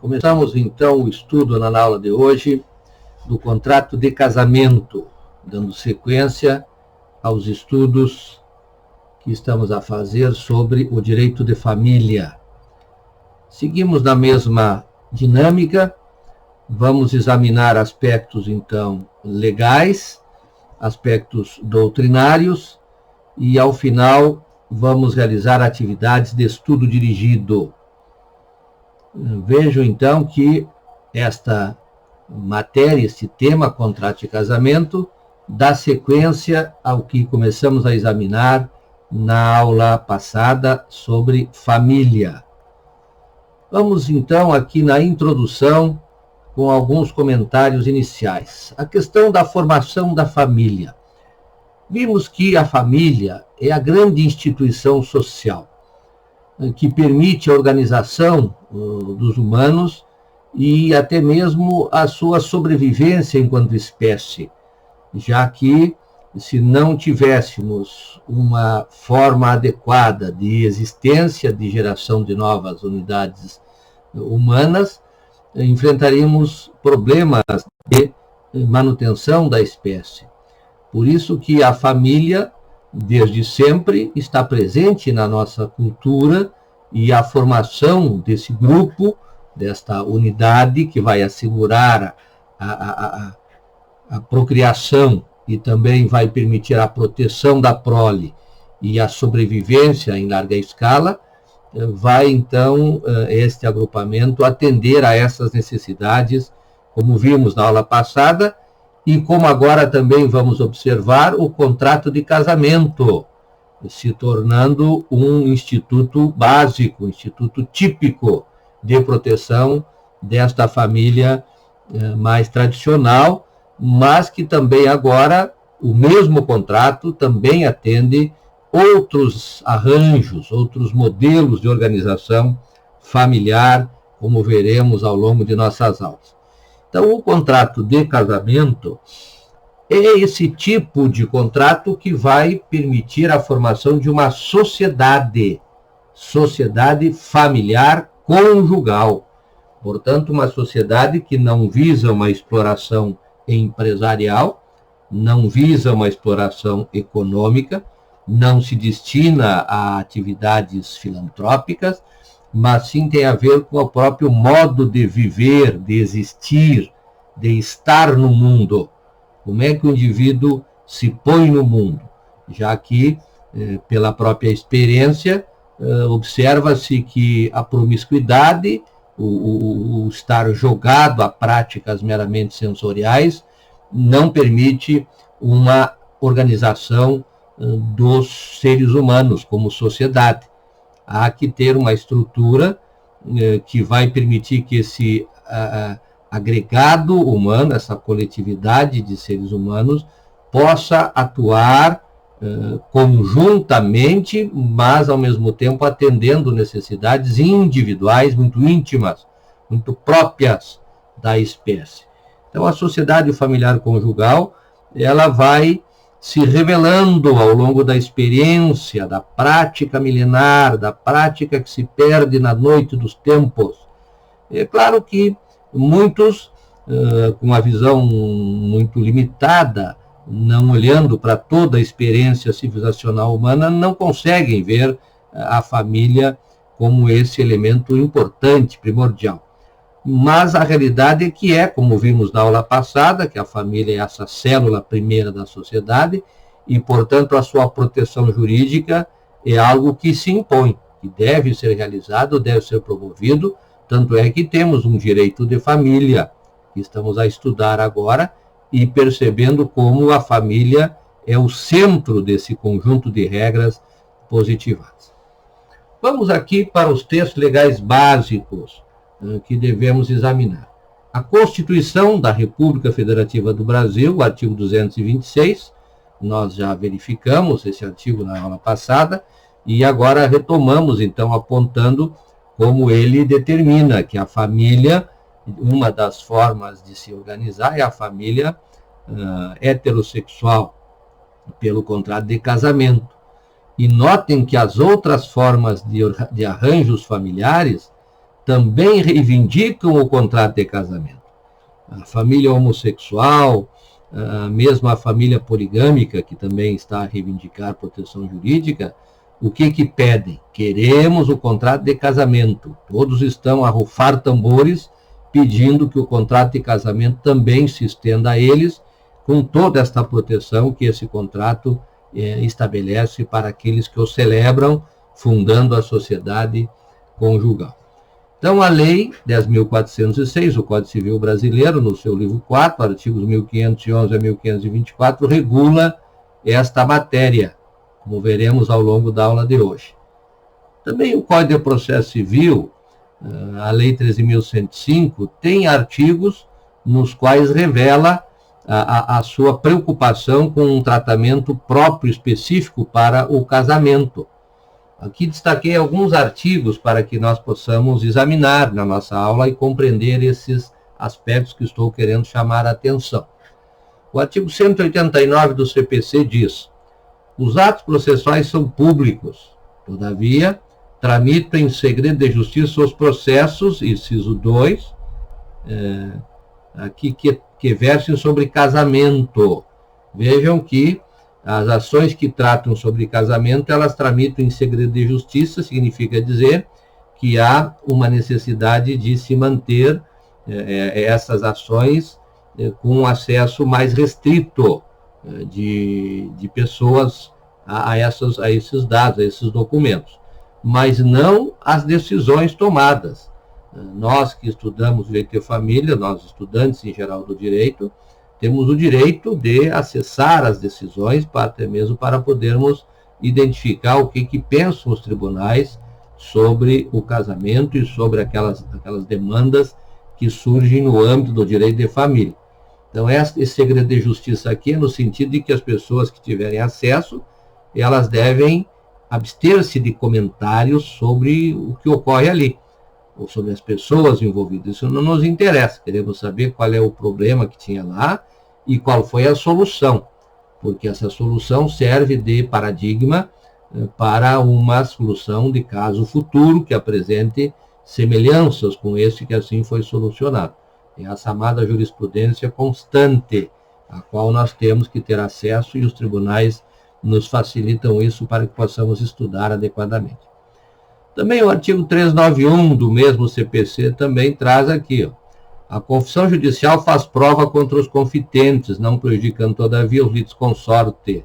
Começamos então o estudo na aula de hoje do contrato de casamento, dando sequência aos estudos que estamos a fazer sobre o direito de família. Seguimos na mesma dinâmica, vamos examinar aspectos então legais, aspectos doutrinários e ao final vamos realizar atividades de estudo dirigido. Vejo então que esta matéria, este tema, contrato de casamento, dá sequência ao que começamos a examinar na aula passada sobre família. Vamos então aqui na introdução com alguns comentários iniciais. A questão da formação da família. Vimos que a família é a grande instituição social que permite a organização dos humanos e até mesmo a sua sobrevivência enquanto espécie, já que se não tivéssemos uma forma adequada de existência, de geração de novas unidades humanas, enfrentaríamos problemas de manutenção da espécie. Por isso que a família, desde sempre, está presente na nossa cultura e a formação desse grupo, desta unidade que vai assegurar a procriação e também vai permitir a proteção da prole e a sobrevivência em larga escala, vai então este agrupamento atender a essas necessidades, como vimos na aula passada, e como agora também vamos observar o contrato de casamento, se tornando um instituto básico, um instituto típico de proteção desta família mais tradicional, mas que também agora o mesmo contrato também atende outros arranjos, outros modelos de organização familiar, como veremos ao longo de nossas aulas. Então, o contrato de casamento é esse tipo de contrato que vai permitir a formação de uma sociedade familiar conjugal. Portanto, uma sociedade que não visa uma exploração empresarial, não visa uma exploração econômica, não se destina a atividades filantrópicas, mas sim tem a ver com o próprio modo de viver, de existir, de estar no mundo. Como é que o indivíduo se põe no mundo? Já que, pela própria experiência, observa-se que a promiscuidade, o estar jogado a práticas meramente sensoriais, não permite uma organização dos seres humanos como sociedade. Há que ter uma estrutura que vai permitir que esse agregado humano, essa coletividade de seres humanos, possa atuar conjuntamente, mas ao mesmo tempo atendendo necessidades individuais muito íntimas, muito próprias da espécie. Então, a sociedade familiar conjugal, ela vai se revelando ao longo da experiência, da prática milenar, da prática que se perde na noite dos tempos. É claro que muitos, com uma visão muito limitada, não olhando para toda a experiência civilizacional humana, não conseguem ver a família como esse elemento importante, primordial. Mas a realidade é que como vimos na aula passada, que a família é essa célula primeira da sociedade e, portanto, a sua proteção jurídica é algo que se impõe, que deve ser realizado, deve ser promovido, tanto é que temos um direito de família, que estamos a estudar agora, e percebendo como a família é o centro desse conjunto de regras positivadas. Vamos aqui para os textos legais básicos que devemos examinar. A Constituição da República Federativa do Brasil, o artigo 226, nós já verificamos esse artigo na aula passada, e agora retomamos, então, apontando como ele determina que a família, uma das formas de se organizar é a família heterossexual, pelo contrato de casamento. E notem que as outras formas de arranjos familiares também reivindicam o contrato de casamento. A família homossexual, mesmo a família poligâmica, que também está a reivindicar proteção jurídica, o que pedem? Queremos o contrato de casamento. Todos estão a rufar tambores, pedindo que o contrato de casamento também se estenda a eles, com toda esta proteção que esse contrato estabelece para aqueles que o celebram, fundando a sociedade conjugal. Então, a Lei 10.406, o Código Civil Brasileiro, no seu livro 4, artigos 1511 a 1524, regula esta matéria, como veremos ao longo da aula de hoje. Também o Código de Processo Civil, a Lei 13.105, tem artigos nos quais revela a sua preocupação com um tratamento próprio, específico para o casamento. Aqui destaquei alguns artigos para que nós possamos examinar na nossa aula e compreender esses aspectos que estou querendo chamar a atenção. O artigo 189 do CPC diz: os atos processuais são públicos, todavia, tramitam em segredo de justiça os processos, inciso 2, aqui que versem sobre casamento. Vejam que as ações que tratam sobre casamento, elas tramitam em segredo de justiça, significa dizer que há uma necessidade de se manter essas ações com acesso mais restrito de pessoas a esses dados, a esses documentos, mas não as decisões tomadas. Nós que estudamos direito de família, nós estudantes em geral do direito, temos o direito de acessar as decisões, até mesmo para podermos identificar o que pensam os tribunais sobre o casamento e sobre aquelas demandas que surgem no âmbito do direito de família. Então, esse segredo de justiça aqui é no sentido de que as pessoas que tiverem acesso, elas devem abster-se de comentários sobre o que ocorre ali, ou sobre as pessoas envolvidas. Isso não nos interessa, queremos saber qual é o problema que tinha lá e qual foi a solução, porque essa solução serve de paradigma para uma solução de caso futuro que apresente semelhanças com esse que assim foi solucionado. É a chamada jurisprudência constante, a qual nós temos que ter acesso e os tribunais nos facilitam isso para que possamos estudar adequadamente. Também o artigo 391 do mesmo CPC também traz aqui, a confissão judicial faz prova contra os confitentes, não prejudicando todavia os litisconsorte.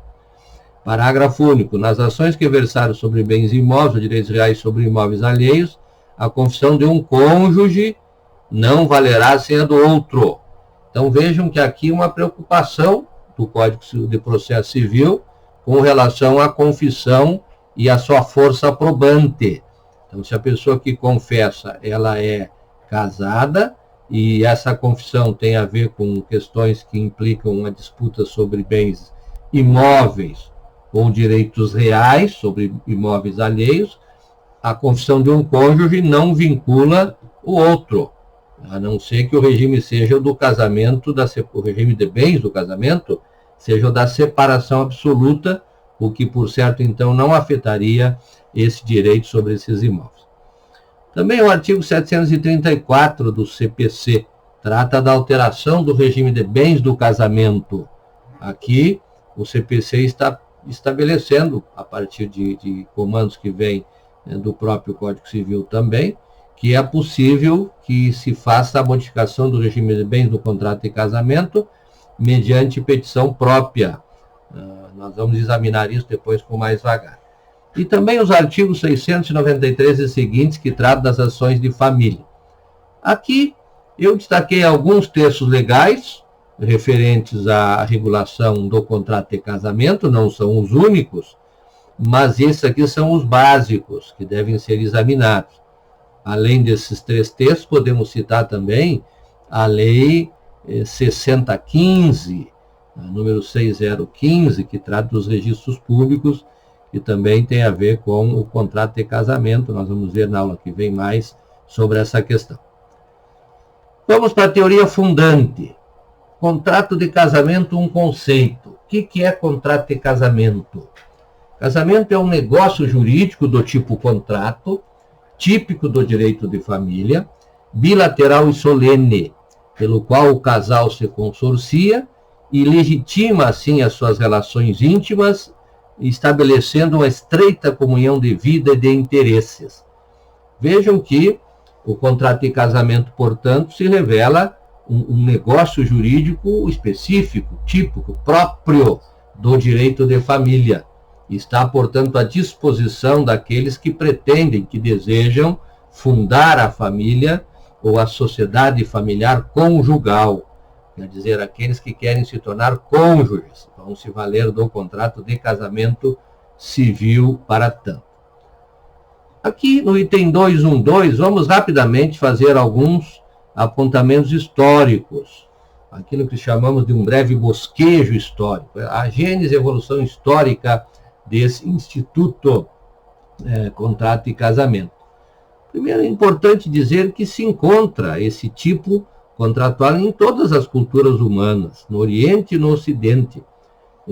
Parágrafo único. Nas ações que versaram sobre bens imóveis ou direitos reais sobre imóveis alheios, a confissão de um cônjuge não valerá sem a do outro. Então vejam que aqui uma preocupação do Código de Processo Civil com relação à confissão e à sua força probante. Então, se a pessoa que confessa, ela é casada, e essa confissão tem a ver com questões que implicam uma disputa sobre bens imóveis ou direitos reais, sobre imóveis alheios, a confissão de um cônjuge não vincula o outro, a não ser que o regime seja o do casamento, o regime de bens do casamento, seja o da separação absoluta, o que, por certo, então, não afetaria esse direito sobre esses imóveis. Também o artigo 734 do CPC trata da alteração do regime de bens do casamento. Aqui, o CPC está estabelecendo, a partir de comandos que vêm do próprio Código Civil também, que é possível que se faça a modificação do regime de bens do contrato de casamento mediante petição própria. Nós vamos examinar isso depois com mais vagar. E também os artigos 693 e seguintes, que tratam das ações de família. Aqui eu destaquei alguns textos legais referentes à regulação do contrato de casamento, não são os únicos, mas esses aqui são os básicos que devem ser examinados. Além desses 3 textos, podemos citar também a Lei 6015, número 6015, que trata dos registros públicos, que também tem a ver com o contrato de casamento. Nós vamos ver na aula que vem mais sobre essa questão. Vamos para a teoria fundante. Contrato de casamento, um conceito. O que é contrato de casamento? Casamento é um negócio jurídico do tipo contrato, típico do direito de família, bilateral e solene, pelo qual o casal se consorcia e legitima, assim, as suas relações íntimas, estabelecendo uma estreita comunhão de vida e de interesses. Vejam que o contrato de casamento, portanto, se revela um negócio jurídico específico, típico, próprio do direito de família. Está, portanto, à disposição daqueles que pretendem, que desejam fundar a família ou a sociedade familiar conjugal. Quer dizer, aqueles que querem se tornar cônjuges, vão se valer do contrato de casamento civil para tanto. Aqui no item 212, vamos rapidamente fazer alguns apontamentos históricos, aquilo que chamamos de um breve bosquejo histórico, a gênese e evolução histórica desse instituto contrato de casamento. Primeiro, é importante dizer que se encontra esse tipo contratual em todas as culturas humanas, no Oriente e no Ocidente.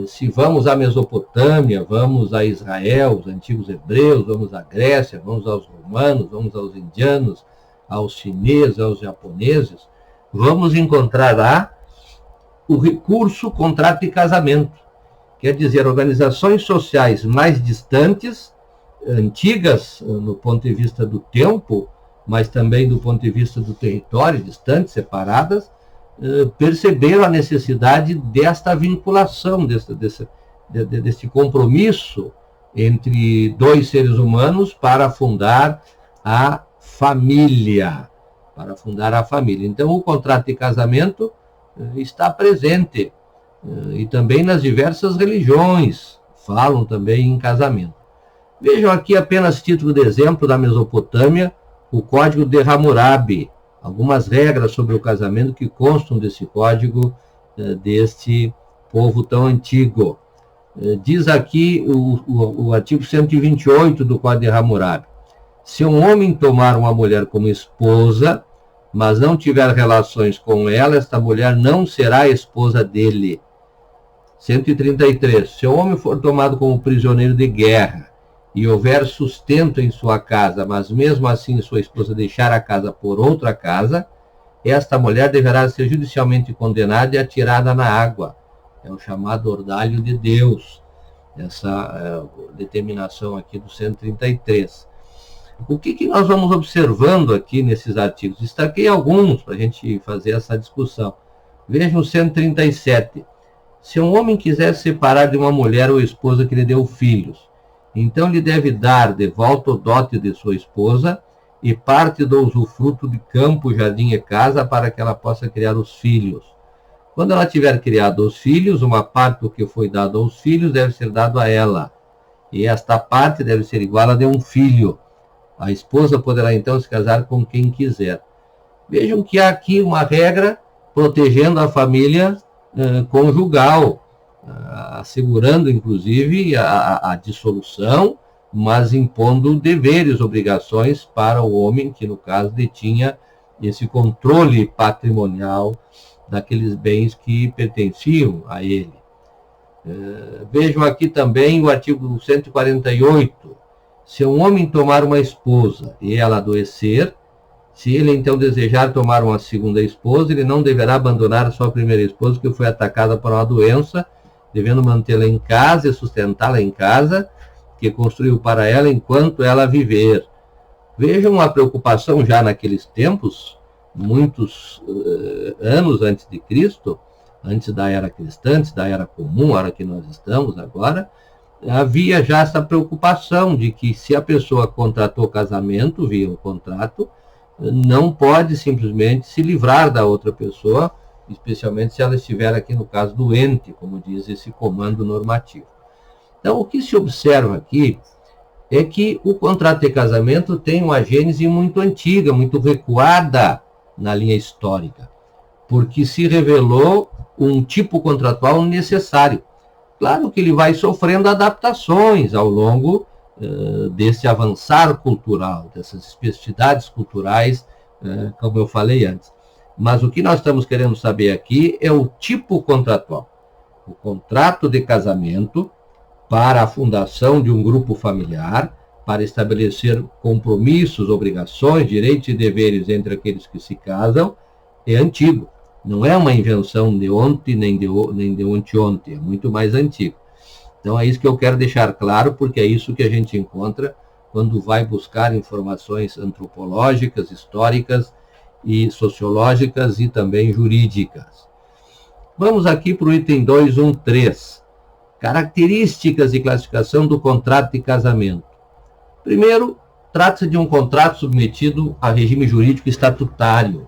Se vamos à Mesopotâmia, vamos a Israel, os antigos hebreus, vamos à Grécia, vamos aos romanos, vamos aos indianos, aos chineses, aos japoneses, vamos encontrar lá o recurso contrato de casamento. Quer dizer, organizações sociais mais distantes, antigas no ponto de vista do tempo, mas também do ponto de vista do território, distantes, separadas, perceberam a necessidade desta vinculação, desse compromisso entre dois seres humanos para fundar a família. Então, o contrato de casamento está presente e também nas diversas religiões falam também em casamento. Vejam aqui apenas título de exemplo da Mesopotâmia, o Código de Hammurabi, algumas regras sobre o casamento que constam desse código deste povo tão antigo. Diz aqui o artigo 128 do Código de Hammurabi: se um homem tomar uma mulher como esposa, mas não tiver relações com ela, esta mulher não será esposa dele. 133. Se o homem for tomado como prisioneiro de guerra e houver sustento em sua casa, mas mesmo assim sua esposa deixar a casa por outra casa, esta mulher deverá ser judicialmente condenada e atirada na água. É o chamado ordalho de Deus, essa determinação aqui do 133. O que nós vamos observando aqui nesses artigos? Destaquei alguns para a gente fazer essa discussão. Vejam o 137. Se um homem quiser se separar de uma mulher ou esposa que lhe deu filhos, então lhe deve dar de volta o dote de sua esposa e parte do usufruto de campo, jardim e casa para que ela possa criar os filhos. Quando ela tiver criado os filhos, uma parte do que foi dado aos filhos deve ser dado a ela, e esta parte deve ser igual à de um filho. A esposa poderá então se casar com quem quiser. Vejam que há aqui uma regra protegendo a família conjugal, assegurando, inclusive, a dissolução, mas impondo deveres, obrigações para o homem, que, no caso, detinha esse controle patrimonial daqueles bens que pertenciam a ele. Vejam aqui também o artigo 148. Se um homem tomar uma esposa e ela adoecer, se ele então desejar tomar uma segunda esposa, ele não deverá abandonar a sua primeira esposa, que foi atacada por uma doença, devendo mantê-la em casa e sustentá-la em casa, que construiu para ela enquanto ela viver. Vejam a preocupação já naqueles tempos, muitos anos antes de Cristo, antes da era cristã, antes da era comum, a hora que nós estamos agora, havia já essa preocupação de que se a pessoa contratou casamento via um contrato, não pode simplesmente se livrar da outra pessoa, especialmente se ela estiver aqui no caso doente, como diz esse comando normativo. Então, o que se observa aqui é que o contrato de casamento tem uma gênese muito antiga, muito recuada na linha histórica, porque se revelou um tipo contratual necessário. Claro que ele vai sofrendo adaptações ao longo desse avançar cultural, dessas especificidades culturais, como eu falei antes. Mas o que nós estamos querendo saber aqui é o tipo contratual. O contrato de casamento para a fundação de um grupo familiar, para estabelecer compromissos, obrigações, direitos e deveres entre aqueles que se casam é antigo. Não é uma invenção de ontem nem de anteontem, é muito mais antigo. Então é isso que eu quero deixar claro, porque é isso que a gente encontra quando vai buscar informações antropológicas, históricas e sociológicas e também jurídicas. Vamos aqui para o item 213. Características e classificação do contrato de casamento. Primeiro, trata-se de um contrato submetido a regime jurídico estatutário.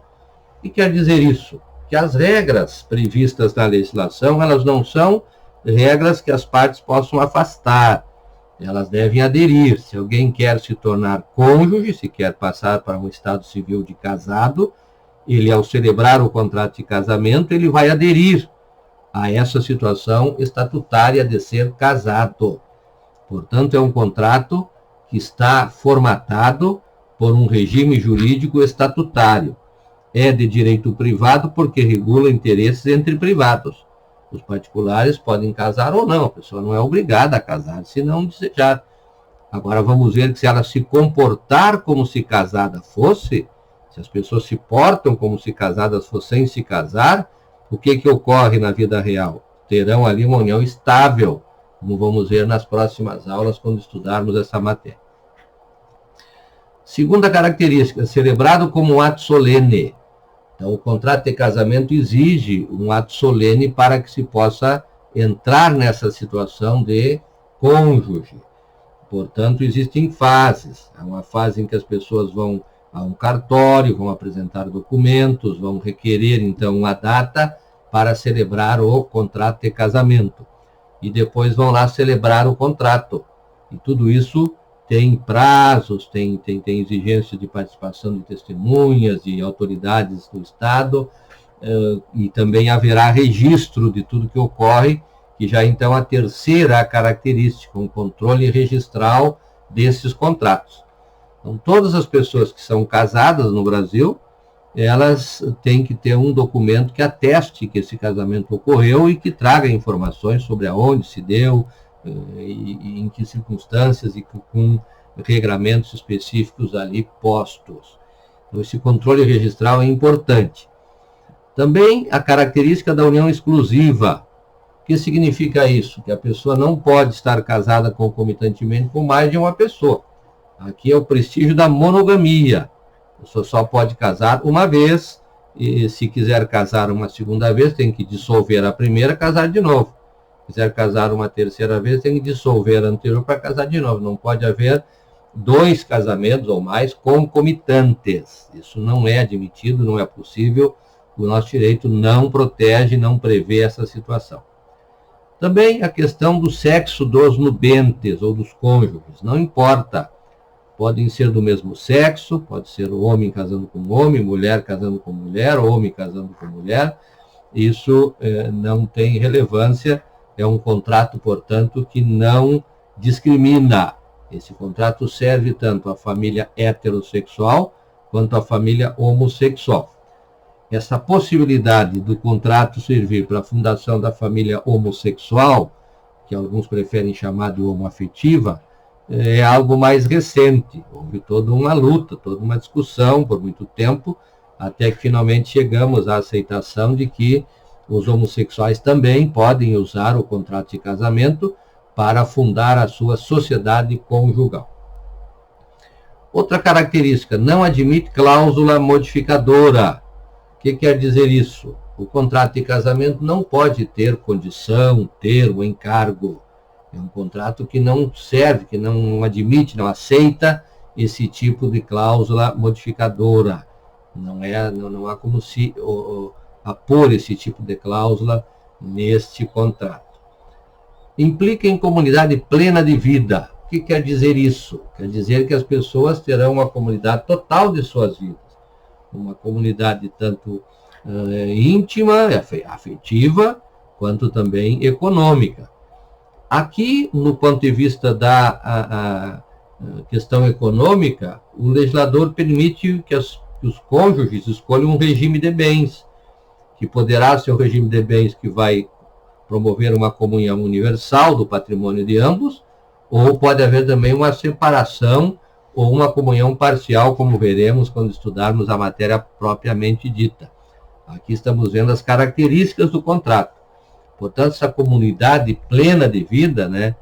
O que quer dizer isso? Que as regras previstas na legislação, elas não são regras que as partes possam afastar. Elas devem aderir. Se alguém quer se tornar cônjuge, se quer passar para um estado civil de casado, ele, ao celebrar o contrato de casamento, ele vai aderir a essa situação estatutária de ser casado. Portanto, é um contrato que está formatado por um regime jurídico estatutário. É de direito privado porque regula interesses entre privados. Os particulares podem casar ou não, a pessoa não é obrigada a casar se não desejar. Agora vamos ver que se ela se comportar como se casada fosse, se as pessoas se portam como se casadas fossem se casar, o que ocorre na vida real? Terão ali uma união estável, como vamos ver nas próximas aulas quando estudarmos essa matéria. Segunda característica, celebrado como um ato solene. Então, o contrato de casamento exige um ato solene para que se possa entrar nessa situação de cônjuge. Portanto, existem fases. Há uma fase em que as pessoas vão a um cartório, vão apresentar documentos, vão requerer, então, uma data para celebrar o contrato de casamento. E depois vão lá celebrar o contrato. E tudo isso tem prazos, tem exigência de participação de testemunhas, de autoridades do Estado, e também haverá registro de tudo que ocorre, que já então a terceira característica, um controle registral desses contratos. Então, todas as pessoas que são casadas no Brasil, elas têm que ter um documento que ateste que esse casamento ocorreu e que traga informações sobre aonde se deu, e em que circunstâncias e com regramentos específicos ali postos. Então, esse controle registral é importante. Também a característica da união exclusiva. O que significa isso? Que a pessoa não pode estar casada concomitantemente com mais de uma pessoa. Aqui é o prestígio da monogamia. A pessoa só pode casar uma vez, e se quiser casar uma segunda vez, tem que dissolver a primeira e casar de novo. Se quiser casar uma terceira vez, tem que dissolver a anterior para casar de novo. Não pode haver 2 casamentos ou mais concomitantes. Isso não é admitido, não é possível. O nosso direito não protege, não prevê essa situação. Também a questão do sexo dos nubentes ou dos cônjuges. Não importa. Podem ser do mesmo sexo, pode ser o homem casando com homem, mulher casando com mulher, homem casando com mulher. Isso não tem relevância. É um contrato, portanto, que não discrimina. Esse contrato serve tanto à família heterossexual quanto à família homossexual. Essa possibilidade do contrato servir para a fundação da família homossexual, que alguns preferem chamar de homoafetiva, é algo mais recente. Houve toda uma luta, toda uma discussão por muito tempo, até que finalmente chegamos à aceitação de que os homossexuais também podem usar o contrato de casamento para fundar a sua sociedade conjugal. Outra característica, não admite cláusula modificadora. O que quer dizer isso? O contrato de casamento não pode ter condição, termo, encargo. É um contrato que não serve, que não admite, não aceita esse tipo de cláusula modificadora. Não há como se apor esse tipo de cláusula neste contrato. Implica em comunidade plena de vida. O que quer dizer isso? Quer dizer que as pessoas terão uma comunidade total de suas vidas. Uma comunidade tanto íntima, afetiva, quanto também econômica. Aqui, no ponto de vista da questão econômica, o legislador permite que os cônjuges escolham um regime de bens, que poderá ser um regime de bens que vai promover uma comunhão universal do patrimônio de ambos, ou pode haver também uma separação ou uma comunhão parcial, como veremos quando estudarmos a matéria propriamente dita. Aqui estamos vendo as características do contrato. Portanto, essa comunidade plena de vida, né,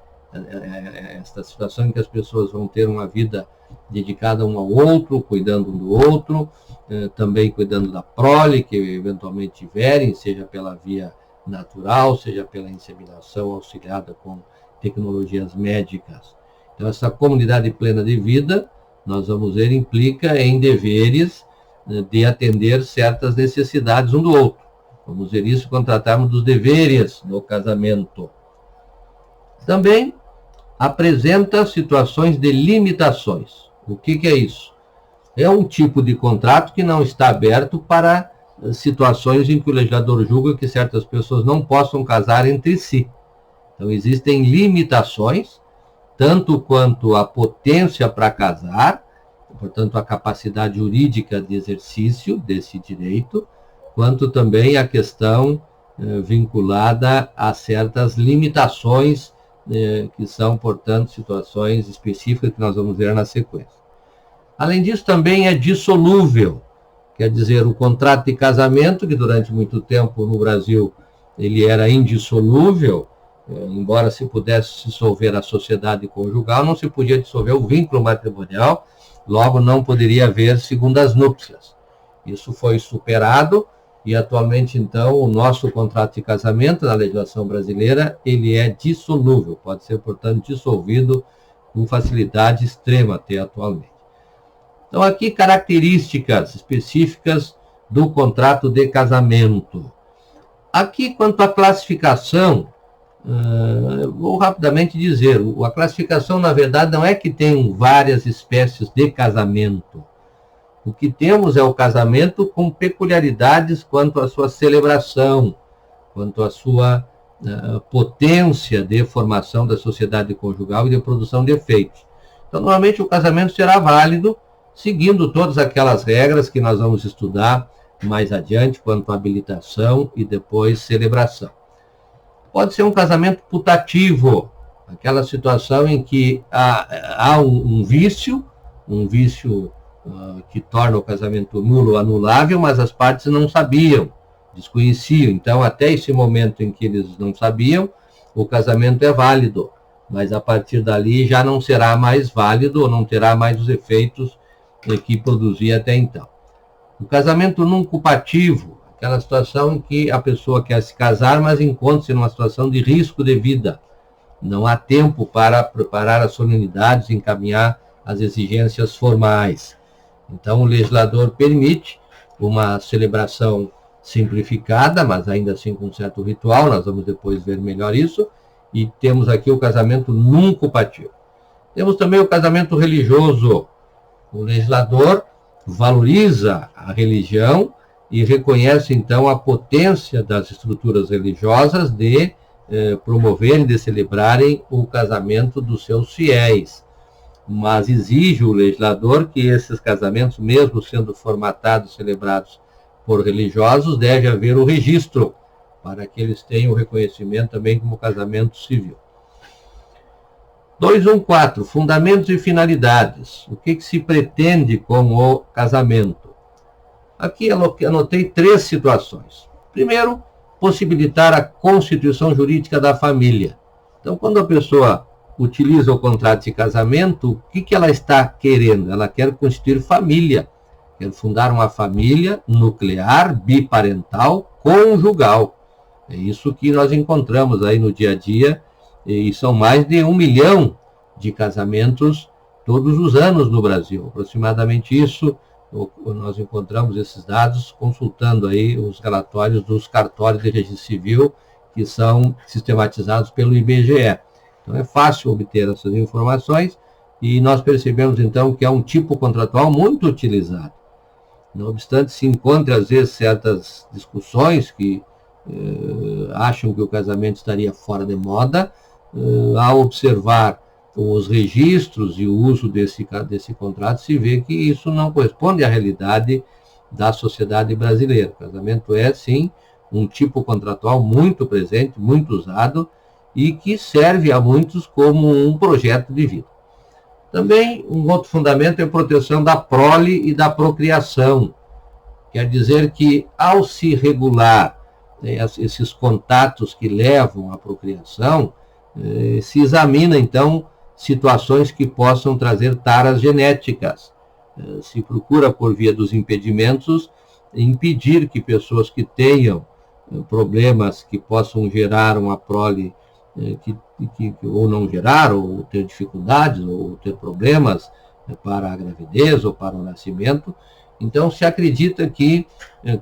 esta situação em que as pessoas vão ter uma vida dedicada um ao outro, cuidando um do outro, também cuidando da prole que eventualmente tiverem, seja pela via natural, seja pela inseminação auxiliada com tecnologias médicas. Então, essa comunidade plena de vida, nós vamos ver, implica em deveres de atender certas necessidades um do outro. Vamos ver isso quando tratarmos dos deveres do casamento. Também apresenta situações de limitações. O que é isso? É um tipo de contrato que não está aberto para situações em que o legislador julga que certas pessoas não possam casar entre si. Então, existem limitações, tanto quanto a potência para casar, portanto, a capacidade jurídica de exercício desse direito, quanto também a questão vinculada a certas limitações, que são, portanto, situações específicas que nós vamos ver na sequência. Além disso, também é dissolúvel, quer dizer, o contrato de casamento, que durante muito tempo no Brasil ele era indissolúvel, embora se pudesse dissolver a sociedade conjugal, não se podia dissolver o vínculo matrimonial, logo não poderia haver segundas núpcias. Isso foi superado e atualmente, então, o nosso contrato de casamento na legislação brasileira, ele é dissolúvel, pode ser, portanto, dissolvido com facilidade extrema até atualmente. Então, aqui características específicas do contrato de casamento. Aqui, quanto à classificação, vou rapidamente dizer, a classificação, na verdade, não é que tem várias espécies de casamento. O que temos é o casamento com peculiaridades quanto à sua celebração, quanto à sua potência de formação da sociedade conjugal e de produção de efeitos. Então, normalmente, o casamento será válido seguindo todas aquelas regras que nós vamos estudar mais adiante, quanto à habilitação e depois celebração. Pode ser um casamento putativo, aquela situação em que há um vício que torna o casamento nulo ou anulável, mas as partes não sabiam, desconheciam. Então, até esse momento em que eles não sabiam, o casamento é válido, mas a partir dali já não será mais válido ou não terá mais os efeitos que produzia até então. O casamento nuncupativo, aquela situação em que a pessoa quer se casar, mas encontra-se numa situação de risco de vida. Não há tempo para preparar as solenidades, encaminhar as exigências formais. Então, o legislador permite uma celebração simplificada, mas ainda assim com um certo ritual, nós vamos depois ver melhor isso, e temos aqui o casamento nuncupativo. Temos também o casamento religioso. O legislador valoriza a religião e reconhece, então, a potência das estruturas religiosas de promoverem, de celebrarem o casamento dos seus fiéis. Mas exige o legislador que esses casamentos, mesmo sendo formatados, celebrados por religiosos, deve haver o registro, para que eles tenham o reconhecimento também como casamento civil. 214, fundamentos e finalidades. O que se pretende com o casamento? Aqui anotei 3 situações. Primeiro, possibilitar a constituição jurídica da família. Então, quando a pessoa utiliza o contrato de casamento, o que ela está querendo? Ela quer constituir família, quer fundar uma família nuclear, biparental, conjugal. É isso que nós encontramos aí no dia a dia, e são mais de 1 milhão de casamentos todos os anos no Brasil. Aproximadamente isso, nós encontramos esses dados consultando aí os relatórios dos cartórios de registro civil, que são sistematizados pelo IBGE. Então é fácil obter essas informações e nós percebemos então que é um tipo contratual muito utilizado. Não obstante, se encontra às vezes certas discussões que acham que o casamento estaria fora de moda, ao observar os registros e o uso desse contrato, se vê que isso não corresponde à realidade da sociedade brasileira. O casamento é, sim, um tipo contratual muito presente, muito usado, e que serve a muitos como um projeto de vida. Também um outro fundamento é a proteção da prole e da procriação. Quer dizer que, ao se regular esses contatos que levam à procriação, se examina, então, situações que possam trazer taras genéticas. Se procura, por via dos impedimentos, impedir que pessoas que tenham problemas que possam gerar uma prole ou não gerar, ou ter dificuldades, ou ter problemas para a gravidez ou para o nascimento. Então, se acredita que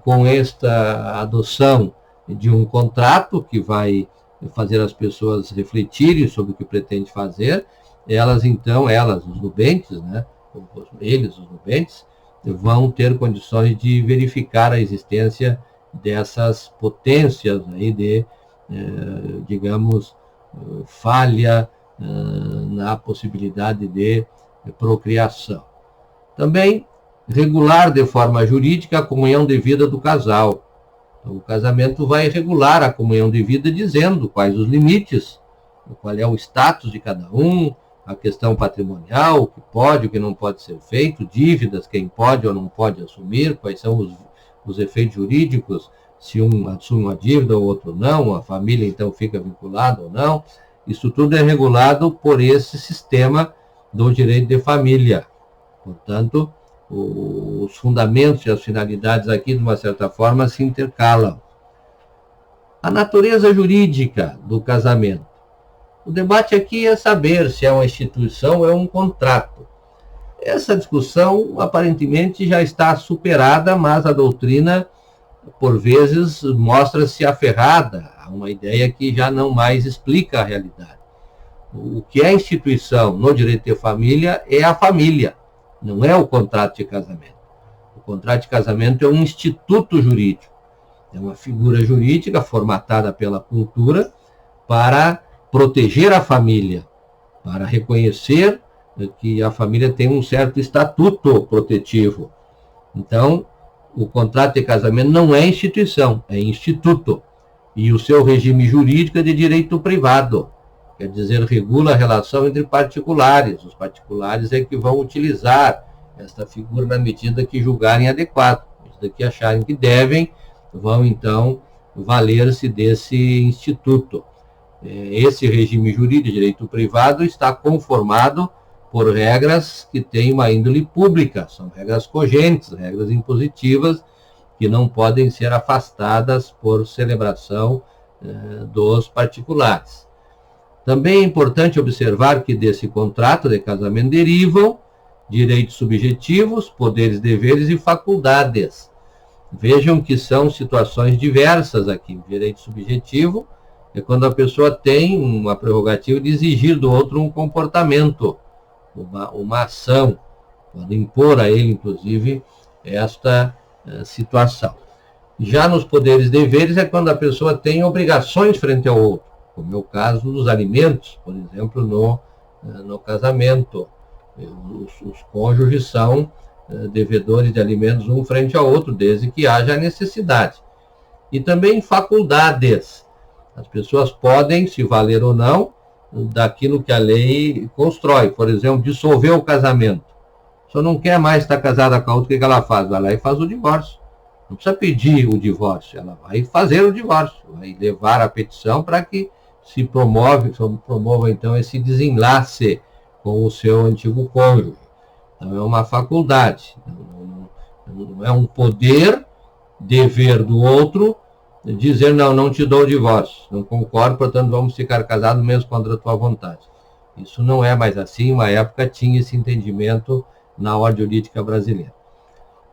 com esta adoção de um contrato que vai fazer as pessoas refletirem sobre o que pretende fazer, elas, os nubentes, né, os nubentes, vão ter condições de verificar a existência dessas potências aí de, digamos, falha na possibilidade de procriação. Também regular de forma jurídica a comunhão de vida do casal. Então, o casamento vai regular a comunhão de vida dizendo quais os limites, qual é o status de cada um, a questão patrimonial, o que pode, o que não pode ser feito, dívidas, quem pode ou não pode assumir, quais são os efeitos jurídicos, se um assume uma dívida ou outro não, a família então fica vinculada ou não. Isso tudo é regulado por esse sistema do direito de família. Portanto, os fundamentos e as finalidades aqui, de uma certa forma, se intercalam. A natureza jurídica do casamento. O debate aqui é saber se é uma instituição ou é um contrato. Essa discussão, aparentemente, já está superada, mas a doutrina, por vezes, mostra-se aferrada a uma ideia que já não mais explica a realidade. O que é instituição no direito de família é a família, não é o contrato de casamento. O contrato de casamento é um instituto jurídico, é uma figura jurídica formatada pela cultura para proteger a família, para reconhecer que a família tem um certo estatuto protetivo. Então, o contrato de casamento não é instituição, é instituto. E o seu regime jurídico é de direito privado. Quer dizer, regula a relação entre particulares. Os particulares é que vão utilizar esta figura na medida que julgarem adequado. Na medida que acharem que devem, vão então valer-se desse instituto. Esse regime jurídico de direito privado está conformado por regras que têm uma índole pública, são regras cogentes, regras impositivas, que não podem ser afastadas por celebração dos particulares. Também é importante observar que desse contrato de casamento derivam direitos subjetivos, poderes, deveres e faculdades. Vejam que são situações diversas aqui. O direito subjetivo é quando a pessoa tem uma prerrogativa de exigir do outro um comportamento, uma ação, pode impor a ele, inclusive, esta situação. Já nos poderes e deveres é quando a pessoa tem obrigações frente ao outro, como é o caso dos alimentos, por exemplo, no casamento. Os cônjuges são devedores de alimentos um frente ao outro, desde que haja necessidade. E também faculdades. As pessoas podem se valer ou não daquilo que a lei constrói. Por exemplo, dissolver o casamento. A pessoa não quer mais estar casada com a outra, o que ela faz? Vai lá e faz o divórcio. Não precisa pedir o divórcio, ela vai fazer o divórcio, vai levar a petição para que se promova então esse desenlace com o seu antigo cônjuge. Então é uma faculdade, não é um poder, dever do outro, dizer não te dou o divórcio, não concordo, portanto vamos ficar casados mesmo contra a tua vontade. Isso não é mais assim, uma época tinha esse entendimento na ordem jurídica brasileira.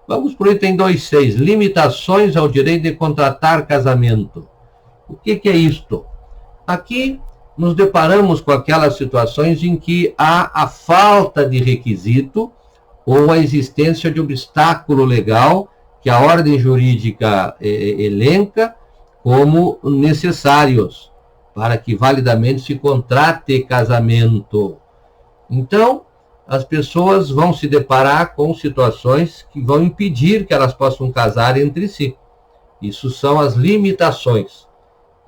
Vamos para o item 2.6, limitações ao direito de contratar casamento. O que é isto? Aqui nos deparamos com aquelas situações em que há a falta de requisito ou a existência de obstáculo legal que a ordem jurídica elenca como necessários para que validamente se contrate casamento. Então, as pessoas vão se deparar com situações que vão impedir que elas possam casar entre si. Isso são as limitações.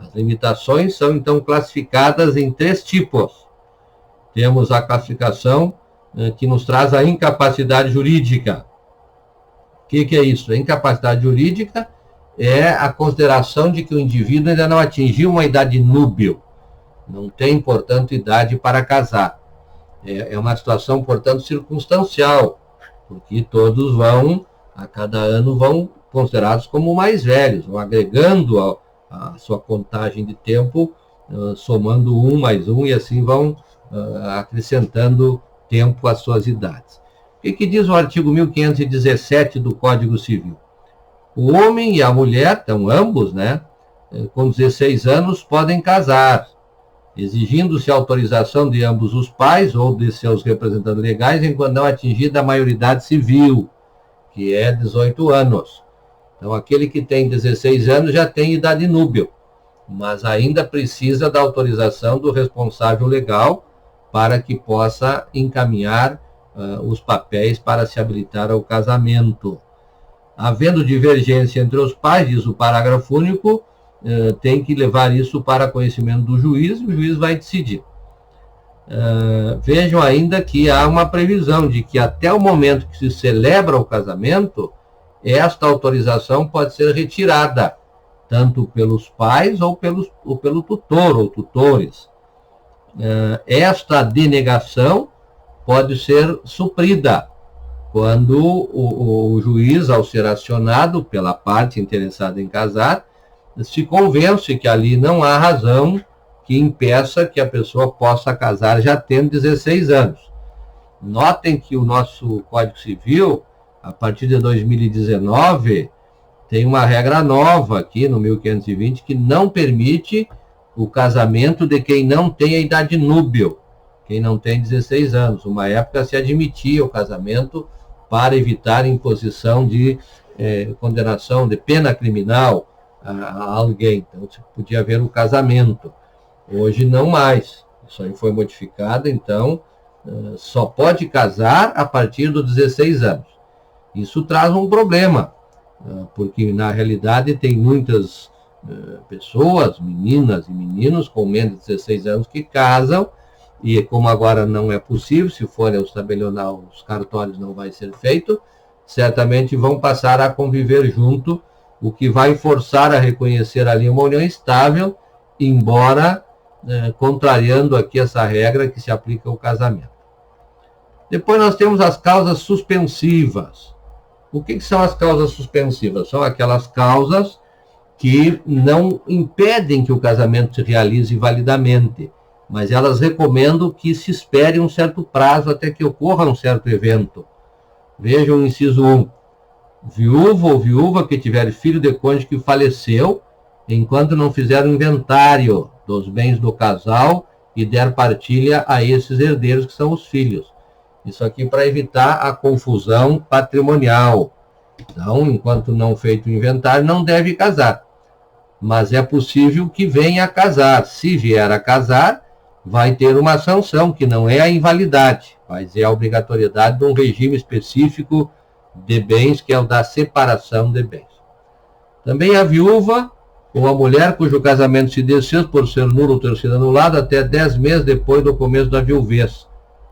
As limitações são, então, classificadas em 3 tipos. Temos a classificação que nos traz a incapacidade jurídica. O que é isso? A incapacidade jurídica é a consideração de que o indivíduo ainda não atingiu uma idade núbil, não tem, portanto, idade para casar. É uma situação, portanto, circunstancial, porque todos vão, a cada ano, vão considerados como mais velhos, vão agregando a sua contagem de tempo, somando 1 mais 1, e assim vão acrescentando tempo às suas idades. O que diz o artigo 1517 do Código Civil? O homem e a mulher, então ambos, né, com 16 anos, podem casar, exigindo-se autorização de ambos os pais ou de seus representantes legais, enquanto não atingida a maioridade civil, que é 18 anos. Então, aquele que tem 16 anos já tem idade núbil, mas ainda precisa da autorização do responsável legal para que possa encaminhar os papéis para se habilitar ao casamento. Havendo divergência entre os pais, diz o parágrafo único, tem que levar isso para conhecimento do juiz, e o juiz vai decidir. Vejam ainda que há uma previsão de que até o momento que se celebra o casamento, esta autorização pode ser retirada, tanto pelos pais ou pelo tutor ou tutores. Esta denegação pode ser suprida quando o juiz, ao ser acionado pela parte interessada em casar, se convence que ali não há razão que impeça que a pessoa possa casar já tendo 16 anos. Notem que o nosso Código Civil, a partir de 2019, tem uma regra nova aqui no 1520 que não permite o casamento de quem não tem a idade núbil, quem não tem 16 anos. Uma época se admitia o casamento para evitar imposição de condenação de pena criminal a alguém. Então, se podia haver o casamento. Hoje não mais. Isso aí foi modificado, então só pode casar a partir dos 16 anos. Isso traz um problema, porque na realidade tem muitas pessoas, meninas e meninos com menos de 16 anos que casam, e como agora não é possível, se forem aos tabelionar os cartórios não vai ser feito, certamente vão passar a conviver junto, o que vai forçar a reconhecer ali uma união estável, embora contrariando aqui essa regra que se aplica ao casamento. Depois nós temos as causas suspensivas. O que são as causas suspensivas? São aquelas causas que não impedem que o casamento se realize validamente, mas elas recomendam que se espere um certo prazo até que ocorra um certo evento. Vejam o inciso 1. Viúvo ou viúva que tiver filho de cônjuge que faleceu, enquanto não fizer o inventário dos bens do casal e der partilha a esses herdeiros que são os filhos. Isso aqui para evitar a confusão patrimonial. Então, enquanto não feito o inventário, não deve casar. Mas é possível que venha a casar. Se vier a casar, vai ter uma sanção, que não é a invalidade, mas é a obrigatoriedade de um regime específico de bens, que é o da separação de bens. Também a viúva ou a mulher cujo casamento se desfez por ser nulo ou ter sido anulado até 10 meses depois do começo da viuvez,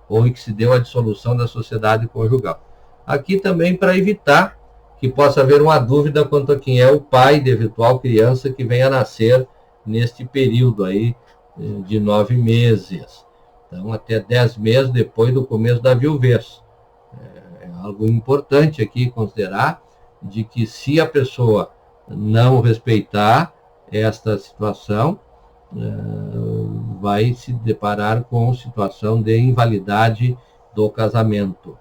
ou em que se deu a dissolução da sociedade conjugal. Aqui também para evitar que possa haver uma dúvida quanto a quem é o pai de eventual criança que venha a nascer neste período aí de 9 meses. Então, até 10 meses depois do começo da viuvez. É algo importante aqui considerar de que se a pessoa não respeitar esta situação, vai se deparar com situação de invalidade do casamento.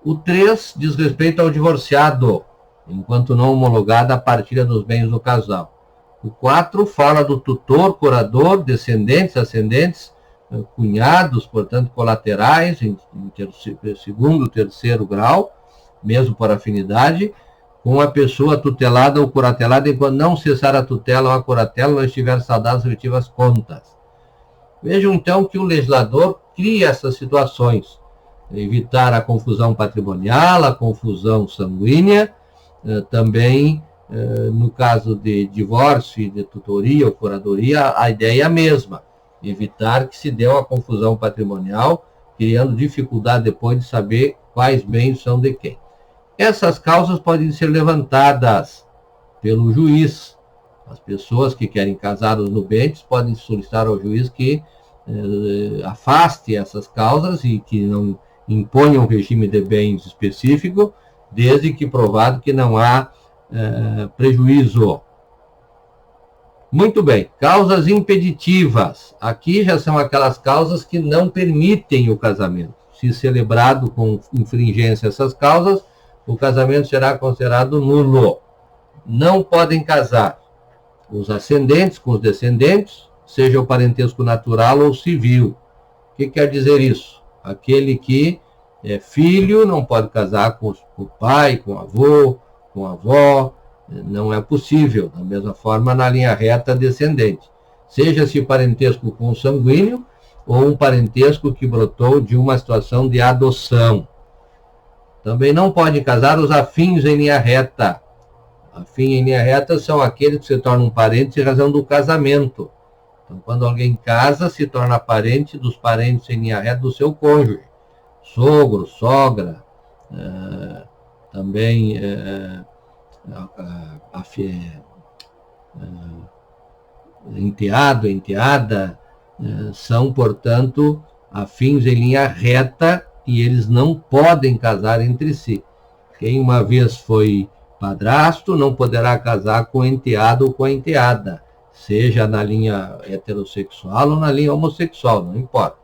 O 3 diz respeito ao divorciado, enquanto não homologada a partilha dos bens do casal. O 4 fala do tutor, curador, descendentes, ascendentes, cunhados, portanto, colaterais, em segundo, terceiro grau, mesmo por afinidade, com a pessoa tutelada ou curatelada, enquanto não cessar a tutela ou a curatela, não estiver saldadas as respectivas contas. Vejam, então, que o legislador cria essas situações, evitar a confusão patrimonial, a confusão sanguínea, também no caso de divórcio e de tutoria ou curadoria, a ideia é a mesma, evitar que se dê uma confusão patrimonial, criando dificuldade depois de saber quais bens são de quem. Essas causas podem ser levantadas pelo juiz. As pessoas que querem casar os nubentes podem solicitar ao juiz que afaste essas causas e que não imponha um regime de bens específico, desde que provado que não há prejuízo. Muito bem, causas impeditivas. Aqui já são aquelas causas que não permitem o casamento. Se celebrado com infringência essas causas, o casamento será considerado nulo. Não podem casar os ascendentes com os descendentes, seja o parentesco natural ou civil. O que quer dizer isso? Aquele que é filho não pode casar com o pai, com o avô, com a avó, não é possível. Da mesma forma, na linha reta descendente. Seja-se parentesco consanguíneo ou um parentesco que brotou de uma situação de adoção. Também não podem casar os afins em linha reta. Afins em linha reta são aqueles que se tornam parentes em razão do casamento. Então, quando alguém casa, se torna parente dos parentes em linha reta do seu cônjuge. Sogro, sogra, também enteado, enteada, são, portanto, afins em linha reta e eles não podem casar entre si. Quem uma vez foi padrasto não poderá casar com o enteado ou com a enteada, seja na linha heterossexual ou na linha homossexual, não importa.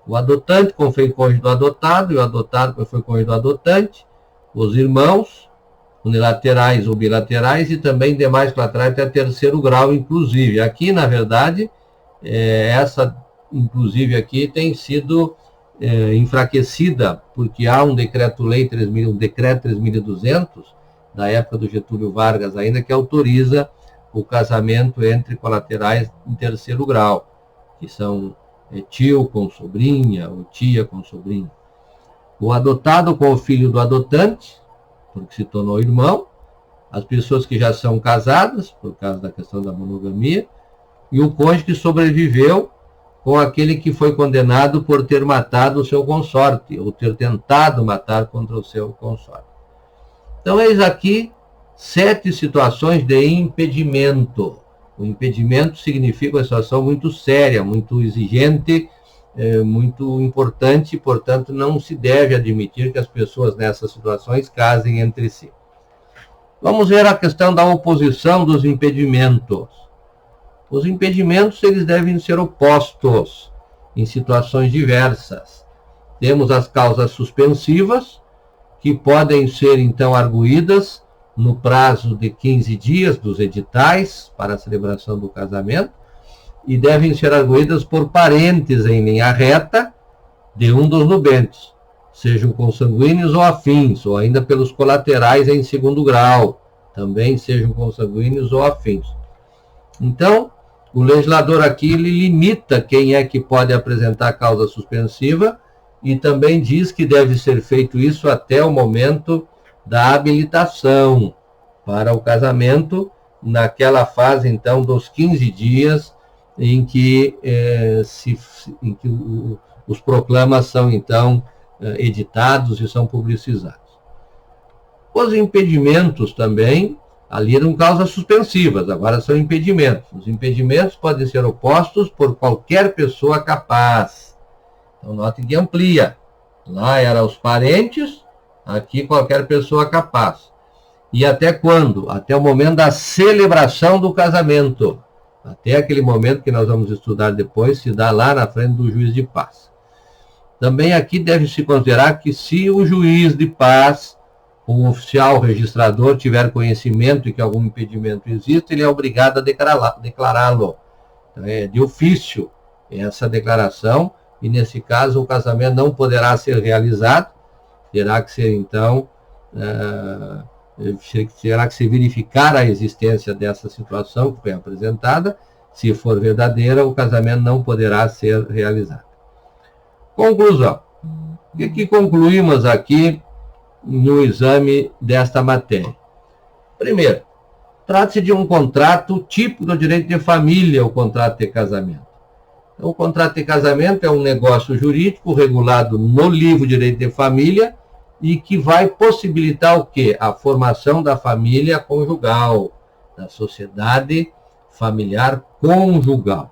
O adotante, como foi cônjuge do adotado, e o adotado, como foi cônjuge do adotante, os irmãos, unilaterais ou bilaterais, e também demais colaterais até terceiro grau, inclusive. Aqui, na verdade, essa, inclusive, aqui tem sido enfraquecida, porque há um decreto-lei, um decreto 3.200, da época do Getúlio Vargas ainda, que autoriza o casamento entre colaterais em terceiro grau, que são tio com sobrinha, ou tia com sobrinho. O adotado com o filho do adotante, porque se tornou irmão, as pessoas que já são casadas, por causa da questão da monogamia, e o cônjuge que sobreviveu com aquele que foi condenado por ter matado o seu consorte, ou ter tentado matar contra o seu consorte. Então, eis aqui 7 situações de impedimento. O impedimento significa uma situação muito séria, muito exigente, muito importante, portanto, não se deve admitir que as pessoas nessas situações casem entre si. Vamos ver a questão da oposição dos impedimentos. Os impedimentos, eles devem ser opostos em situações diversas. Temos as causas suspensivas, que podem ser, então, arguídas no prazo de 15 dias dos editais para a celebração do casamento, e devem ser arguídas por parentes em linha reta de um dos nubentes, sejam consanguíneos ou afins, ou ainda pelos colaterais em segundo grau, também sejam consanguíneos ou afins. Então, o legislador aqui ele limita quem é que pode apresentar causa suspensiva e também diz que deve ser feito isso até o momento da habilitação para o casamento, naquela fase, então, dos 15 dias em que, os proclamas são, então, editados e são publicizados. Os impedimentos também, ali eram causas suspensivas, agora são impedimentos. Os impedimentos podem ser opostos por qualquer pessoa capaz. Então, notem que amplia. Lá eram os parentes, aqui qualquer pessoa capaz. E até quando? Até o momento da celebração do casamento. Até aquele momento que nós vamos estudar depois, se dá lá na frente do juiz de paz. Também aqui deve-se considerar que se o juiz de paz, o oficial registrador, tiver conhecimento de que algum impedimento existe, ele é obrigado a declará-lo. Então, é de ofício essa declaração, e nesse caso o casamento não poderá ser realizado, terá que ser, então, terá que se verificar a existência dessa situação que foi apresentada. Se for verdadeira, o casamento não poderá ser realizado. Conclusão. O que concluímos aqui no exame desta matéria? Primeiro, trata-se de um contrato típico do direito de família, o contrato de casamento. Então, o contrato de casamento é um negócio jurídico regulado no livro de direito de família e que vai possibilitar o quê? A formação da família conjugal, da sociedade familiar conjugal.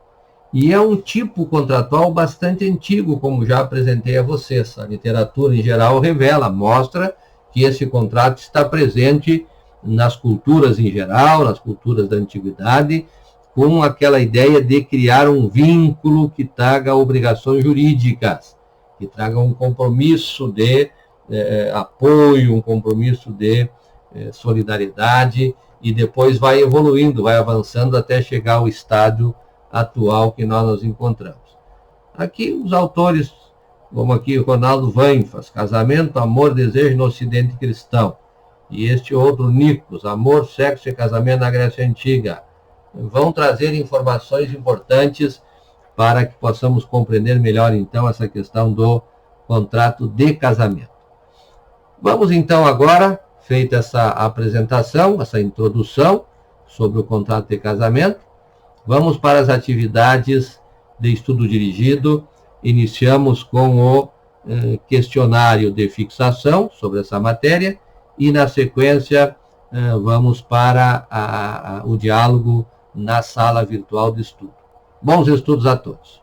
E é um tipo contratual bastante antigo, como já apresentei a vocês. A literatura em geral revela, mostra que esse contrato está presente nas culturas em geral, nas culturas da antiguidade, com aquela ideia de criar um vínculo que traga obrigações jurídicas, que traga um compromisso de apoio, um compromisso de solidariedade, e depois vai evoluindo, vai avançando até chegar ao estádio atual que nós nos encontramos. Aqui os autores, como aqui o Ronaldo Vainfas, Casamento, Amor, Desejo no Ocidente Cristão, e este outro, Nikos, Amor, Sexo e Casamento na Grécia Antiga, vão trazer informações importantes para que possamos compreender melhor, então, essa questão do contrato de casamento. Vamos, então, agora, feita essa apresentação, essa introdução sobre o contrato de casamento, vamos para as atividades de estudo dirigido. Iniciamos com o questionário de fixação sobre essa matéria e, na sequência, vamos para o diálogo na sala virtual de estudo. Bons estudos a todos.